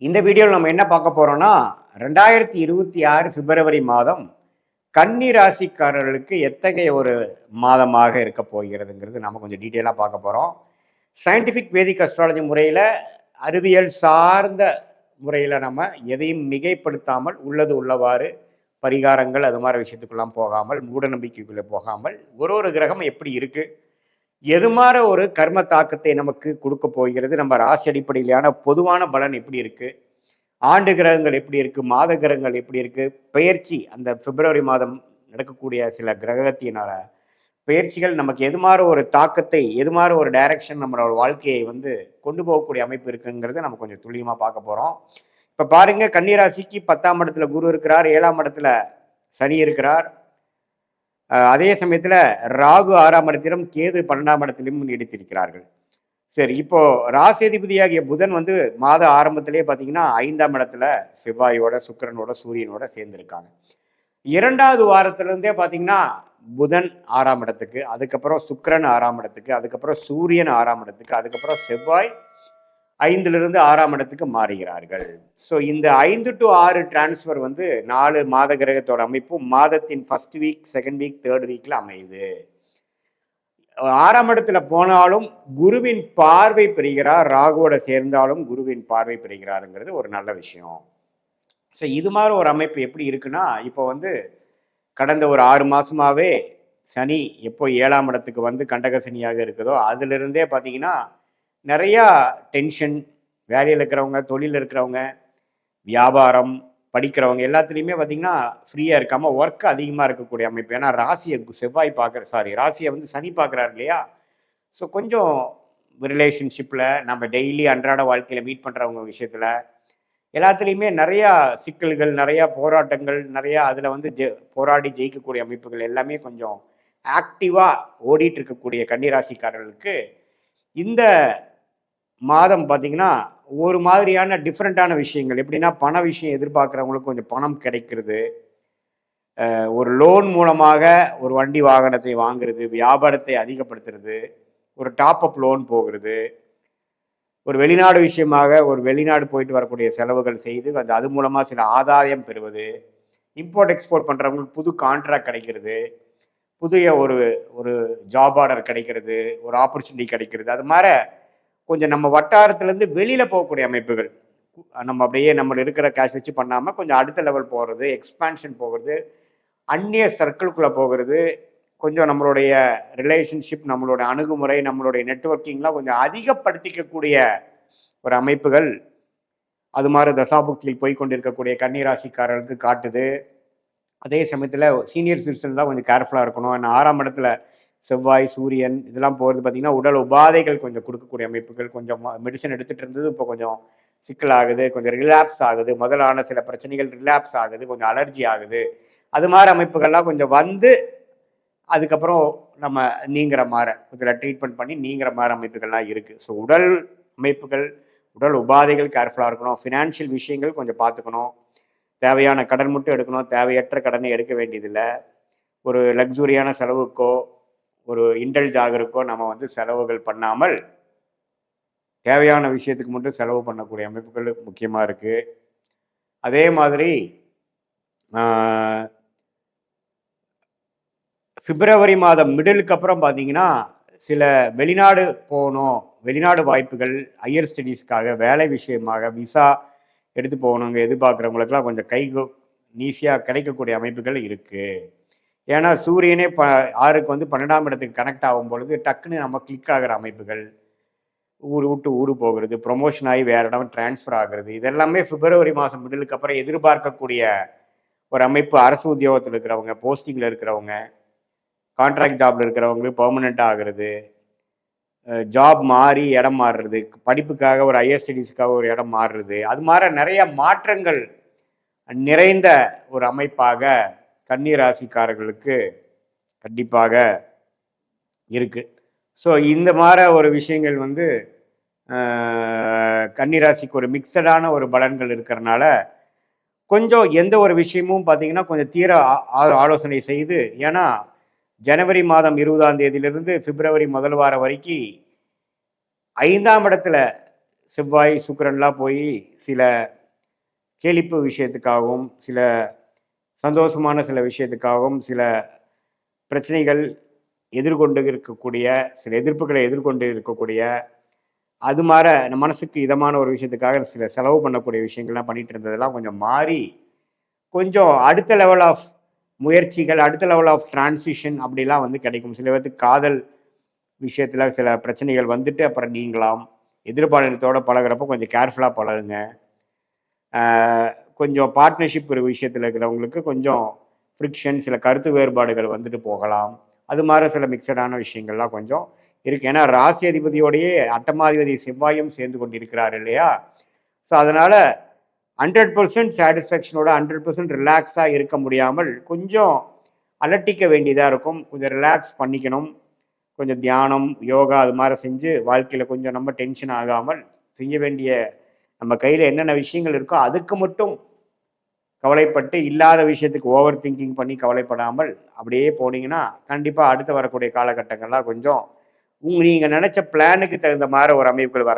இந்த வீடியோவில் நம்ம என்ன பார்க்க போறோம்னா 2026 பிப்ரவரி மாதம் கன்னி ராசிக்காரர்களுக்கு எத்தகைய ஒரு மாதமாக இருக்க போகிறதுங்கிறது நம்ம கொஞ்சம் டீட்டெயிலாக பார்க்க போகிறோம். சயின்டிஃபிக் வேதிக் அஸ்ட்ராலஜி முறையில், அறிவியல் சார்ந்த முறையில் நம்ம எதையும் மிகைப்படுத்தாமல் உள்ளது உள்ளவாறு பரிகாரங்கள் அது மாதிரி விஷயத்துக்கெல்லாம் போகாமல், மூட நம்பிக்கைக்குள்ளே போகாமல், ஒரு கிரகம் எப்படி இருக்குது, எது மாதிரி ஒரு கர்ம தாக்கத்தை நமக்கு கொடுக்க போகிறது, நம்ம ராசி அடிப்படையிலான பொதுவான பலன் எப்படி இருக்கு, ஆண்டு கிரகங்கள் எப்படி இருக்கு, மாத கிரகங்கள் எப்படி இருக்கு, பெயர்ச்சி அந்த பிப்ரவரி மாதம் நடக்கக்கூடிய சில கிரகத்தினால பெயர்ச்சிகள் நமக்கு எது மாதிரி ஒரு தாக்கத்தை, எது மாதிரி ஒரு டைரக்ஷன் நம்மளோட வாழ்க்கையை கொண்டு போகக்கூடிய அமைப்பு இருக்குங்கிறத நம்ம கொஞ்சம் துல்லியமாக பார்க்க போகிறோம். இப்போ பாருங்க, கன்னிராசிக்கு 10ஆம் இடத்துல குரு இருக்கிறார், 7ஆம் இடத்துல சனி இருக்கிறார். அதே சமயத்தில் ராகு 6ஆம் இடத்திலும் கேது 12ஆம் இடத்திலும் நீடித்திருக்கிறார்கள். சரி, இப்போ ராசிதிபதியாகிய புதன் மாத ஆரம்பத்திலேயே பார்த்தீங்கன்னா 5ஆம் இடத்துல செவ்வாயோட, சுக்கிரனோட, சூரியனோட சேர்ந்திருக்காங்க. 2வது வாரத்திலிருந்தே பார்த்தீங்கன்னா புதன் 6ஆம் இடத்துக்கு, அதுக்கப்புறம் சுக்கிரன் 6ஆம் இடத்துக்கு, அதுக்கப்புறம் சூரியன் 6ஆம் இடத்துக்கு, அதுக்கப்புறம் செவ்வாய் 5லிருந்து 6ஆம் இடத்துக்கு மாறுகிறார்கள். ஸோ இந்த 5 to 6 டிரான்ஸ்ஃபர் 4 மாத கிரகத்தோட அமைப்பு மாதத்தின் first week, second week, third வீக்ல அமையுது. 6ஆம் இடத்துல போனாலும் குருவின் பார்வை பெறுகிறார், ராகுவோட சேர்ந்தாலும் குருவின் பார்வை பெறுகிறாருங்கிறது ஒரு நல்ல விஷயம். ஸோ இது மாதிரி ஒரு அமைப்பு எப்படி இருக்குன்னா, இப்போ கடந்த ஒரு 6 மாசமாவே சனி எப்போ 7ஆம் இடத்துக்கு கண்டக சனியாக இருக்குதோ அதிலிருந்தே பார்த்தீங்கன்னா நிறையா டென்ஷன், வேலையில் இருக்கிறவங்க, தொழிலில் இருக்கிறவங்க, வியாபாரம், படிக்கிறவங்க எல்லாத்துலேயுமே பார்த்தீங்கன்னா ஃப்ரீயாக இருக்காமல் ஒர்க் அதிகமாக இருக்கக்கூடிய அமைப்பு. ஏன்னா ராசியை செவ்வாய் ராசியை சனி பார்க்குறாரு இல்லையா. ஸோ கொஞ்சம் ரிலேஷன்ஷிப்பில், நம்ம டெய்லி அன்றாட வாழ்க்கையில் மீட் பண்ணுறவங்க விஷயத்தில் எல்லாத்துலேயுமே நிறையா சிக்கல்கள், நிறையா போராட்டங்கள், நிறையா அதில் போராடி ஜெயிக்கக்கூடிய அமைப்புகள் எல்லாமே கொஞ்சம் ஆக்டிவாக ஓடிட்டு இருக்கக்கூடிய கன்னிராசிக்காரர்களுக்கு இந்த மாதம் பார்த்தீங்கன்னா ஒரு மாதிரியான டிஃப்ரெண்ட்டான விஷயங்கள். எப்படின்னா, பண விஷயம் எதிர்பார்க்குறவங்களுக்கு கொஞ்சம் பணம் கிடைக்கிறது, ஒரு லோன் மூலமாக ஒரு வண்டி வாகனத்தை வாங்குறது, வியாபாரத்தை அதிகப்படுத்துறது, ஒரு டாப் அப் லோன் போகிறது, ஒரு வெளிநாடு விஷயமாக ஒரு வெளிநாடு போயிட்டு வரக்கூடிய செலவுகள் செய்து அது மூலமாக சில ஆதாயம் பெறுவது, இம்போர்ட் எக்ஸ்போர்ட் பண்ணுறவங்களுக்கு புது கான்ட்ராக்ட் கிடைக்கிறது, புதிய ஒரு ஒரு ஜாப் ஆர்டர் கிடைக்கிறது, ஒரு ஆப்பர்ச்சுனிட்டி கிடைக்கிறது. அது மாதிரி கொஞ்சம் நம்ம வட்டாரத்துலேருந்து வெளியில் போகக்கூடிய அமைப்புகள். நம்ம அப்படியே நம்ம இருக்கிற கேஷ் வச்சு பண்ணாமல் கொஞ்சம் அடுத்த லெவல் போகிறது, எக்ஸ்பான்ஷன் போகிறது, அந்நிய சர்க்கிள்குள்ளே போகிறது, கொஞ்சம் நம்மளுடைய ரிலேஷன்ஷிப், நம்மளோட அணுகுமுறை, நம்மளுடைய நெட்வொர்க்கிங்லாம் கொஞ்சம் அதிகப்படுத்திக்கக்கூடிய ஒரு அமைப்புகள் அது மாதிரி தசாபுக்தியில் போய் கொண்டிருக்கக்கூடிய கன்னிராசிக்காரர்களுக்கு காட்டுது. அதே சமயத்தில் சீனியர் சிட்டிசன்லாம் கொஞ்சம் கேர்ஃபுல்லாக இருக்கணும். ஏன்னா 6ஆம் இடத்துல செவ்வாய், சூரியன் இதெல்லாம் போகிறது பார்த்தீங்கன்னா உடல் உபாதைகள் கொஞ்சம் கொடுக்கக்கூடிய அமைப்புகள். கொஞ்சம் மெடிசன் எடுத்துகிட்டு இருந்தது இப்போ கொஞ்சம் சிக்கல் ஆகுது, கொஞ்சம் ரிலாப்ஸ் ஆகுது, முதலான சில பிரச்சனைகள் ரிலாப்ஸ் ஆகுது, கொஞ்சம் அலர்ஜி ஆகுது. அது மாதிரி அமைப்புகள்லாம் கொஞ்சம் அதுக்கப்புறம் நம்ம நீங்கிற மாதிரி கொஞ்சம் ட்ரீட்மெண்ட் பண்ணி நீங்கிற மாதிரி அமைப்புகள்லாம் இருக்குது. ஸோ உடல் அமைப்புகள், உடல் உபாதைகள் கேர்ஃபுல்லாக இருக்கணும். ஃபினான்ஷியல் விஷயங்கள் கொஞ்சம் பார்த்துக்கணும். தேவையான கடன் மட்டும் எடுக்கணும், தேவையற்ற கடனை எடுக்க வேண்டியதில்லை. ஒரு லக்ஸுரியான செலவுக்கோ ஒரு இன்டெல்ஜ் ஆகிறதுக்கோ நம்ம செலவுகள் பண்ணாமல் தேவையான விஷயத்துக்கு மட்டும் செலவு பண்ணக்கூடிய அமைப்புகள் முக்கியமாக இருக்குது. அதே மாதிரி பிப்ரவரி மாதம் மிடிலுக்கு அப்புறம் பார்த்தீங்கன்னா சில வெளிநாடு போகணும், வெளிநாடு வாய்ப்புகள், ஹையர் ஸ்டடீஸ்க்காக, வேலை விஷயமாக விசா எடுத்து போகணுங்க எதிர்பார்க்குறவங்களுக்கெல்லாம் கொஞ்சம் ஈஸியாக கிடைக்கக்கூடிய அமைப்புகள் இருக்குது. ஏன்னா சூரியனே 6க்கு 12ஆம் இடத்துக்கு கனெக்ட் ஆகும் பொழுது டக்குன்னு நம்ம கிளிக் ஆகிற அமைப்புகள், ஊர் விட்டு ஊர் போகிறது, ப்ரொமோஷன் ஆகி வேறு இடம் டிரான்ஸ்ஃபர் ஆகிறது, இதெல்லாமே பிப்ரவரி மாதம் மிடிலுக்கு அப்புறம் எதிர்பார்க்கக்கூடிய ஒரு அமைப்பு. அரசு உத்தியோகத்தில் இருக்கிறவங்க, போஸ்டிங்கில் இருக்கிறவங்க, கான்ட்ராக்ட் ஜாபில் இருக்கிறவங்களுக்கு பர்மனெண்ட்டாக ஆகிறது, ஜாப் மாறி இடம் மாறுறது, படிப்புக்காக ஒரு ஹையர் ஸ்டடீஸுக்காக ஒரு இடம் மாறுறது, அது மாதிரி நிறைய மாற்றங்கள் நிறைந்த ஒரு அமைப்பாக கன்னிராசிக்காரர்களுக்கு கண்டிப்பாக இருக்கு. ஸோ இந்த மாதிரி ஒரு விஷயங்கள் கன்னிராசிக்கு ஒரு மிக்சடான ஒரு பலன்கள் இருக்கிறனால கொஞ்சம் எந்த ஒரு விஷயமும் பார்த்தீங்கன்னா கொஞ்சம் தீர ஆலோசனை செய்து. ஏன்னா ஜனவரி மாதம் 20ஆம் தேதியிலிருந்து பிப்ரவரி முதல் வாரம் வரைக்கும் 5ஆம் இடத்துல செவ்வாய் சுக்கிரன்லாம் போய் சில கேளிப்பு விஷயத்துக்காகவும் சில சந்தோஷமான சில விஷயத்துக்காகவும் சில பிரச்சனைகள் எதிர்கொண்டு இருக்கக்கூடிய சில எதிர்ப்புகளை எதிர்கொண்டு இருக்கக்கூடிய அது மாதிரி நம்ம மனசுக்கு இதமான ஒரு விஷயத்துக்காக சில செலவு பண்ணக்கூடிய விஷயங்கள்லாம் பண்ணிட்டு இருந்ததெல்லாம் கொஞ்சம் மாறி கொஞ்சம் அடுத்த லெவல் ஆஃப் முயற்சிகள் அடுத்த லெவல் ஆஃப் டிரான்சிஷன் அப்படிலாம் வந்து கிடைக்கும். சில பேருக்கு காதல் விஷயத்தில் சில பிரச்சனைகள் வந்துட்டு அப்புறம் நீங்களாம் எதிர்பாலினத்தோட பழகிறப்போ கொஞ்சம் கேர்ஃபுல்லாக பழகுங்க. கொஞ்சம் பார்ட்னர்ஷிப் விஷயத்தில் இருக்கிறவங்களுக்கு கொஞ்சம் ஃப்ரிக்ஷன் சில கருத்து வேறுபாடுகள் வந்துட்டு போகலாம். அது மாதிரி சில மிக்சடான விஷயங்கள்லாம் கொஞ்சம் இருக்குது. ஏன்னா ராசி அதிபதியோடையே அட்டமாதிபதி செவ்வாயும் சேர்ந்து கொண்டு இருக்கிறார் இல்லையா? ஸோ அதனால் 100% சாட்டிஸ்ஃபேக்ஷனோட 100% ரிலாக்ஸாக இருக்க முடியாமல் கொஞ்சம் அலட்டிக்க வேண்டியதாக இருக்கும். கொஞ்சம் ரிலாக்ஸ் பண்ணிக்கணும். கொஞ்சம் தியானம் யோகா அது மாதிரி செஞ்சு வாழ்க்கையில் கொஞ்சம் நம்ம டென்ஷன் ஆகாமல் செய்ய வேண்டிய நம்ம கையில் என்னென்ன விஷயங்கள் இருக்கோ அதுக்கு மட்டும் கவலைப்பட்டு இல்லாத விஷயத்துக்கு ஓவர் திங்கிங் பண்ணி கவலைப்படாமல் அப்படியே போனீங்கன்னா கண்டிப்பாக அடுத்து வரக்கூடிய காலகட்டங்கள்லாம் கொஞ்சம் நீங்கள் நினச்ச பிளானுக்கு தகுந்த மாதிரி ஒரு அமைப்புகள்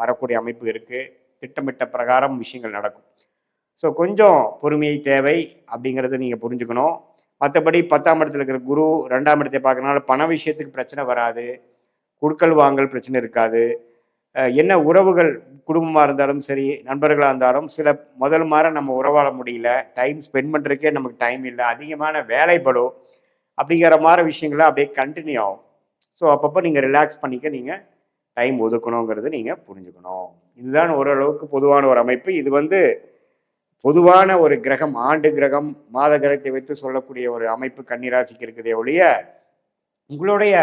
வரக்கூடிய அமைப்பு இருக்குது. திட்டமிட்ட பிரகாரம் விஷயங்கள் நடக்கும். ஸோ கொஞ்சம் பொறுமையை தேவை அப்படிங்கிறத நீங்கள் புரிஞ்சுக்கணும். மற்றபடி 10ஆம் இடத்துல இருக்கிற குரு 2ஆம் இடத்தை பார்க்கறதுனால பண விஷயத்துக்கு பிரச்சனை வராது. குடுக்கல் வாங்கல் பிரச்சனை இருக்காது. என்ன உறவுகள் குடும்பமாக இருந்தாலும் சரி நண்பர்களாக இருந்தாலும் சில முதல் மாதிரி நம்ம உறவாட முடியல, டைம் ஸ்பெண்ட் பண்ணுறதுக்கே நமக்கு டைம் இல்லை, அதிகமான வேலை பளு அப்படிங்கிற மாதிரி விஷயங்கள்லாம் அப்படியே கண்டினியூ ஆகும். ஸோ அப்பப்போ நீங்கள் ரிலாக்ஸ் பண்ணிக்க நீங்கள் டைம் ஒதுக்கணுங்கிறது நீங்கள் புரிஞ்சுக்கணும். இதுதான் ஓரளவுக்கு பொதுவான ஒரு அமைப்பு. இது வந்து பொதுவான ஒரு கிரகம், ஆண்டு கிரகம் மாத கிரகத்தை வைத்து சொல்லக்கூடிய ஒரு அமைப்பு கன்னிராசிக்கு இருக்குதே ஒழிய உங்களுடைய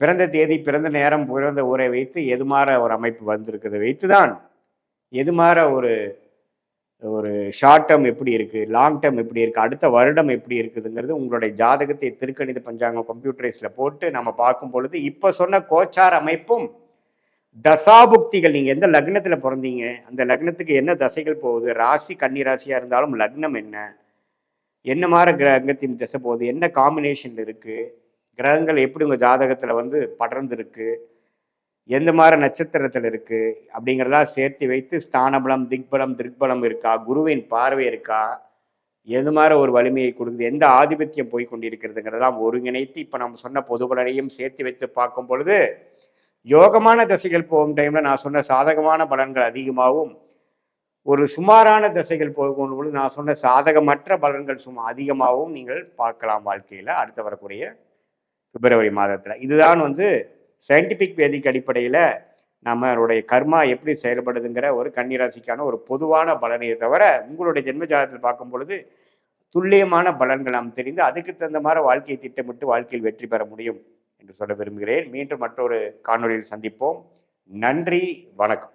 பிறந்த தேதி பிறந்த நேரம் பிறந்த ஊரை வைத்து எதுமாற ஒரு அமைப்பு வந்திருக்குது வைத்து தான் எதுமாற ஒரு ஒரு ஷார்ட் டேர்ம் எப்படி இருக்குது, லாங் டேர்ம் எப்படி இருக்குது, அடுத்த வருடம் எப்படி இருக்குதுங்கிறது உங்களுடைய ஜாதகத்தை திருக்கணித பஞ்சாங்கம் கம்ப்யூட்டரைஸில் போட்டு நம்ம பார்க்கும் பொழுது இப்போ சொன்ன கோச்சார் அமைப்பும் தசாபுக்திகள் நீங்கள் எந்த லக்னத்தில் பிறந்தீங்க அந்த லக்னத்துக்கு என்ன தசைகள் போகுது, ராசி கன்னி ராசியாக இருந்தாலும் லக்னம் என்ன மாதிரி கிரகத்தின் திசை போகுது, என்ன காம்பினேஷன் இருக்குது, கிரகங்கள் எப்படி உங்கள் ஜாதகத்தில் வந்து படர்ந்துருக்கு, எந்த மாதிரி நட்சத்திரத்தில் இருக்குது அப்படிங்கிறதெல்லாம் சேர்த்து வைத்து ஸ்தானபலம் திக்பலம் திருக்பலம் இருக்கா, குருவின் பார்வை இருக்கா, எது மாதிரி ஒரு வலிமையை கொடுக்குது, எந்த ஆதிபத்தியம் போய் கொண்டிருக்கிறதுங்கிறதெல்லாம் ஒருங்கிணைத்து இப்போ நம்ம சொன்ன பொது பலனையும் சேர்த்து வைத்து பார்க்கும் பொழுது யோகமான தசைகள் போகும் டைமில் நான் சொன்ன சாதகமான பலன்கள் அதிகமாகவும் ஒரு சுமாரான தசைகள் போகும் பொழுது நான் சொன்ன சாதகமற்ற பலன்கள் அதிகமாகவும் நீங்கள் பார்க்கலாம் வாழ்க்கையில் அடுத்து வரக்கூடிய பிப்ரவரி மாதத்தில். இதுதான் வந்து சயின்டிஃபிக் வேதிக் அடிப்படையில் நம்மளுடைய கர்மா எப்படி செயல்படுதுங்கிற ஒரு கன்னிராசிக்கான ஒரு பொதுவான பலனை தவிர உங்களுடைய ஜென்ம ஜாதகத்தில் பார்க்கும் பொழுது துல்லியமான பலன்கள் நாம் தெரிந்து அதுக்கு தகுந்த மாதிரி வாழ்க்கையை திட்டமிட்டு வாழ்க்கையில் வெற்றி பெற முடியும் என்று சொல்ல விரும்புகிறேன். மீண்டும் மற்றொரு காணொலியில் சந்திப்போம். நன்றி, வணக்கம்.